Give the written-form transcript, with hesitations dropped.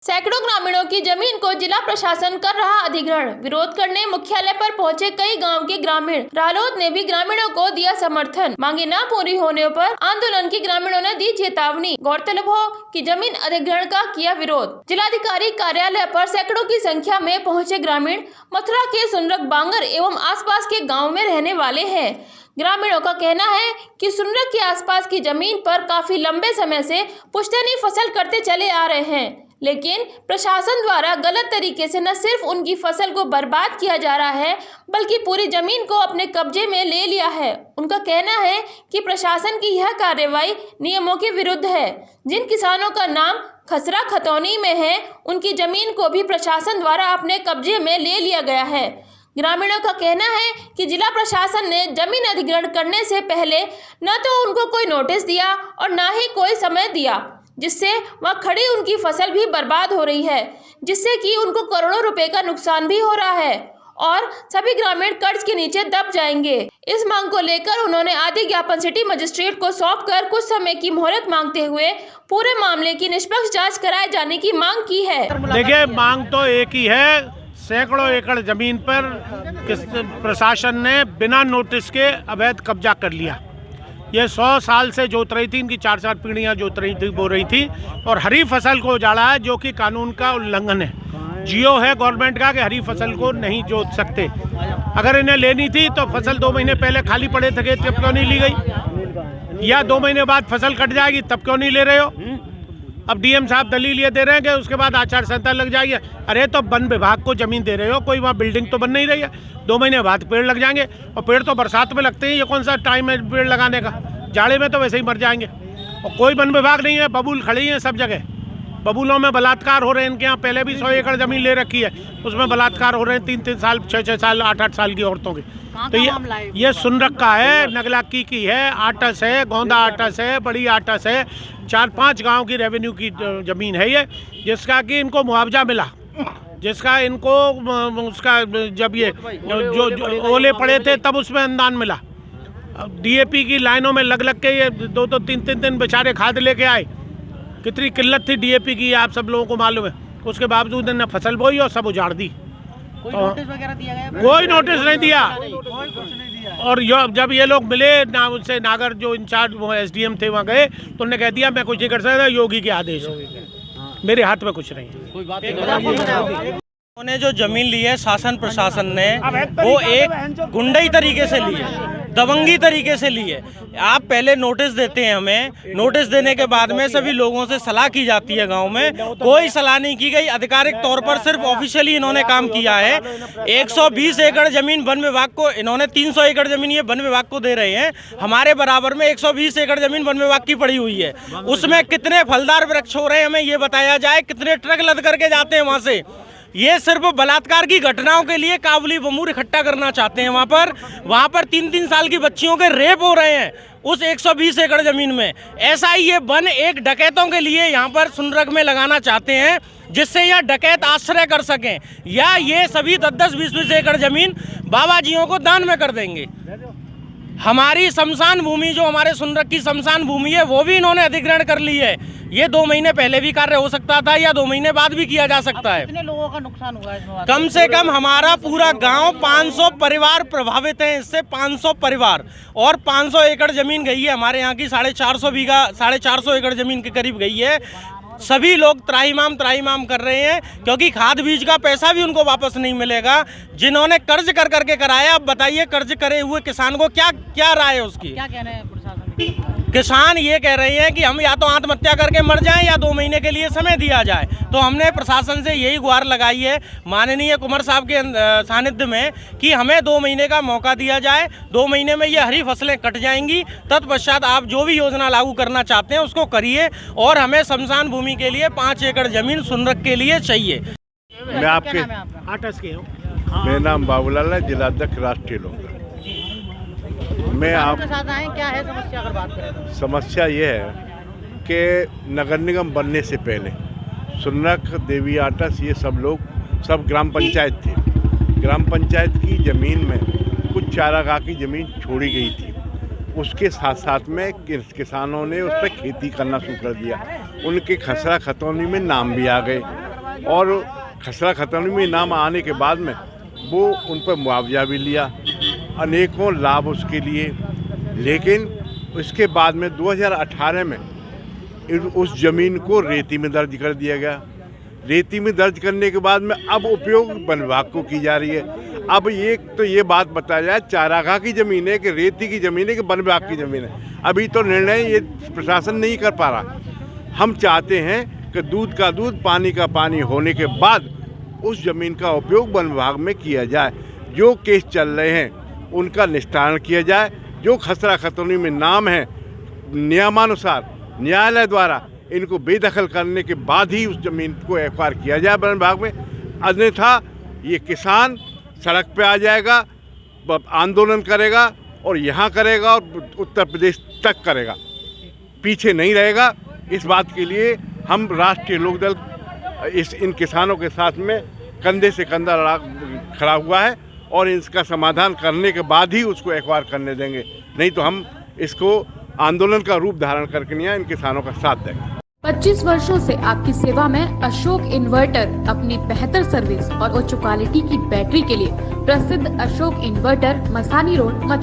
सैकड़ों ग्रामीणों की जमीन को जिला प्रशासन कर रहा अधिग्रहण। विरोध करने मुख्यालय पर पहुंचे कई गांव के ग्रामीण। रालोद ने भी ग्रामीणों को दिया समर्थन। मांगे न पूरी होने पर आंदोलन की ग्रामीणों ने दी चेतावनी। गौरतलब हो कि जमीन अधिग्रहण का किया विरोध। जिलाधिकारी कार्यालय पर सैकड़ों की संख्या में पहुंचे ग्रामीण मथुरा के सुनरक बांगर एवं आसपास के गाँव में रहने वाले है। ग्रामीणों का कहना है कि सुनरक के आसपास की जमीन पर काफी लंबे समय से पुश्तैनी फसल करते चले आ रहे हैं, लेकिन प्रशासन द्वारा गलत तरीके से न सिर्फ उनकी फसल को बर्बाद किया जा रहा है बल्कि पूरी जमीन को अपने कब्जे में ले लिया है। उनका कहना है कि प्रशासन की यह कार्रवाई नियमों के विरुद्ध है। जिन किसानों का नाम खसरा खतौनी में है, उनकी जमीन को भी प्रशासन द्वारा अपने कब्जे में ले लिया गया है। ग्रामीणों का कहना है कि जिला प्रशासन ने जमीन अधिग्रहण करने से पहले न तो उनको कोई नोटिस दिया और न ही कोई समय दिया, जिससे वह खड़ी उनकी फसल भी बर्बाद हो रही है, जिससे कि उनको करोड़ों रुपए का नुकसान भी हो रहा है और सभी ग्रामीण कर्ज के नीचे दब जाएंगे। इस मांग को लेकर उन्होंने आदि ज्ञापन सिटी मजिस्ट्रेट को सौंपकर कुछ समय की मोहलत मांगते हुए पूरे मामले की निष्पक्ष जांच कराए जाने की मांग की है। देखिए, मांग तो एक ही है। सैकड़ों एकड़ जमीन पर प्रशासन ने बिना नोटिस के अवैध कब्जा कर लिया। ये 100 साल से जोत रही थी, इनकी 4 पीढ़ियां जोत रही थी, बो रही थी और हरी फसल को उजाड़ा है, जो कि कानून का उल्लंघन है। जियो है गवर्नमेंट का कि हरी फसल को नहीं जोत सकते। अगर इन्हें लेनी थी तो फसल 2 महीने पहले खाली पड़े थे, तब क्यों नहीं ली गई? या 2 महीने बाद फसल कट जाएगी तब क्यों नहीं ले रहे हो? अब डीएम साहब दलील ये दे रहे हैं कि उसके बाद आचार संहिता लग जाएगी। अरे तो वन विभाग को जमीन दे रहे हो, कोई वहाँ बिल्डिंग तो बन नहीं रही है। 2 महीने बाद पेड़ लग जाएंगे और पेड़ तो बरसात में लगते हैं। ये कौन सा टाइम है पेड़ लगाने का? जाड़े में तो वैसे ही मर जाएंगे। और कोई वन विभाग नहीं है, बबूल खड़ी हैं सब जगह। बबूलों में बलात्कार हो रहे हैं। इनके यहाँ पहले भी 100 एकड़ जमीन ले रखी है, उसमें बलात्कार हो रहे हैं 3-3 साल, 6-6 साल, 8-8 साल की औरतों के। तो ये सुनरक का है, नगलाकी की है, आटस है, गोंदा आटस है, बड़ी आटस है। 4-5 गांव की रेवेन्यू की जमीन है ये, जिसका कि इनको मुआवजा मिला, जिसका इनको उसका जब ये जो ओले पड़े थे तब उसमें अनुदान मिला। डीएपी की लाइनों में लग के ये 2-2, 3-3 दिन बेचारे खाद लेके आए। कितनी किल्लत थी डीएपी की, आप सब लोगों को मालूम है। उसके बावजूद इन्होंने फसल बोई और सब उजाड़ दी। कोई नोटिस वगैरह दिया गया? कोई नोटिस नहीं दिया। और जब ये लोग मिले ना, उनसे नागर जो इंचार्ज वो एसडीएम थे वहाँ गए तो उन्होंने कह दिया मैं कुछ नहीं कर सकता, योगी के आदेश है, मेरे हाथ में कुछ नहीं है। कोई बात नहीं। उन्होंने जो जमीन ली है शासन प्रशासन ने, वो एक गुंडई तरीके से ली है, दबंगी तरीके से ली है। आप पहले नोटिस देते हैं हमें, नोटिस देने के बाद में सभी लोगों से सलाह की जाती है। गांव में कोई सलाह नहीं की गई। आधिकारिक तौर पर सिर्फ ऑफिशियली इन्होंने काम किया है। 120 एकड़ जमीन वन विभाग को, इन्होंने 300 एकड़ जमीन ये वन विभाग को दे रहे हैं। हमारे बराबर में 120 एकड़ जमीन वन विभाग की पड़ी हुई है। उसमें कितने फलदार वृक्ष हो रहे हैं हमें ये बताया जाए, कितने ट्रक लद करके जाते हैं वहाँ से। ये सिर्फ बलात्कार की घटनाओं के लिए काबुली बमूर इकट्ठा करना चाहते हैं। वहाँ पर 3-3 साल की बच्चियों के रेप हो रहे हैं उस 120 एकड़ जमीन में। ऐसा ही ये वन एक डकैतों के लिए यहाँ पर सुनरक में लगाना चाहते हैं, जिससे यह डकैत आश्रय कर सकें, या ये सभी 10-10, 20-20 एकड़ जमीन बाबा जियों को दान में कर देंगे। हमारी शमशान भूमि, जो हमारे सुनरक की शमशान भूमि है, वो भी इन्होंने अधिग्रहण कर ली है। ये 2 महीने पहले भी कार्य हो सकता था या 2 महीने बाद भी किया जा सकता है। कितने लोगों का नुकसान हुआ इसमें? कम से कम हमारा पूरा गांव 500 परिवार प्रभावित हैं इससे, 500 परिवार। और 500 एकड़ जमीन गई है हमारे यहाँ की, 450 एकड़ जमीन के करीब गई है। सभी लोग त्राहिमाम कर रहे हैं, क्योंकि खाद बीज का पैसा भी उनको वापस नहीं मिलेगा। जिन्होंने कर्ज कर करके कराया, अब बताइए कर्ज करे हुए किसान को क्या राय है उसकी? क्या कहना है प्रशासन? किसान ये कह रहे हैं कि हम या तो आत्महत्या करके मर जाएं या 2 महीने के लिए समय दिया जाए। तो हमने प्रशासन से यही गुहार लगाई है माननीय कुंवर साहब के सानिध्य में कि हमें 2 महीने का मौका दिया जाए। 2 महीने में ये हरी फसलें कट जाएंगी, तत्पश्चात आप जो भी योजना लागू करना चाहते हैं उसको करिए। और हमें शमशान भूमि के लिए 5 एकड़ जमीन सुनरक के लिए चाहिए। मैं आपके आटस के हूँ। मेरा नाम बाबूलाल है, जिलाध्यक्ष राष्ट्रीय लोक। मैं आपके साथ आए, क्या है समस्या अगर बात करें तो? समस्या ये है कि नगर निगम बनने से पहले सुनरक, देवी आटस, ये सब ग्राम पंचायत थे। ग्राम पंचायत की ज़मीन में कुछ चारागाह की ज़मीन छोड़ी गई थी। उसके साथ साथ में किसानों ने उस पर खेती करना शुरू कर दिया। उनके खसरा खतौनी में नाम भी आ गए। और खसरा खतरनी में नाम आने के बाद में वो उन पर मुआवजा भी लिया, अनेकों लाभ उसके लिए। लेकिन उसके बाद में 2018 में उस ज़मीन को रेती में दर्ज कर दिया गया। रेती में दर्ज करने के बाद में अब उपयोग वन विभाग को की जा रही है। अब ये बात बताया जाए, चारागाह की ज़मीन है कि रेती की ज़मीन है कि वन विभाग की ज़मीन है, अभी तो निर्णय ये प्रशासन नहीं कर पा रहा। हम चाहते हैं कि दूध का दूध, पानी का पानी होने के बाद उस ज़मीन का उपयोग वन विभाग में किया जाए। जो केस चल रहे हैं उनका निस्तारण किया जाए। जो खसरा खतरनी में नाम है, नियमानुसार न्यायालय द्वारा इनको बेदखल करने के बाद ही उस ज़मीन को एक्वायर किया जाए वन विभाग में, अन्यथा ये किसान सड़क पे आ जाएगा, आंदोलन करेगा और यहाँ करेगा और उत्तर प्रदेश तक करेगा, पीछे नहीं रहेगा। इस बात के लिए हम राष्ट्रीय लोकदल इन किसानों के साथ में कंधे से कंधा खड़ा हुआ है और इसका समाधान करने के बाद ही उसको एक्वायर करने देंगे, नहीं तो हम इसको आंदोलन का रूप धारण करके इन किसानों का साथ देंगे। 25 वर्षों से आपकी सेवा में अशोक इन्वर्टर अपनी बेहतर सर्विस और उच्च क्वालिटी की बैटरी के लिए प्रसिद्ध अशोक इन्वर्टर, मसानी रोड, मथुरा।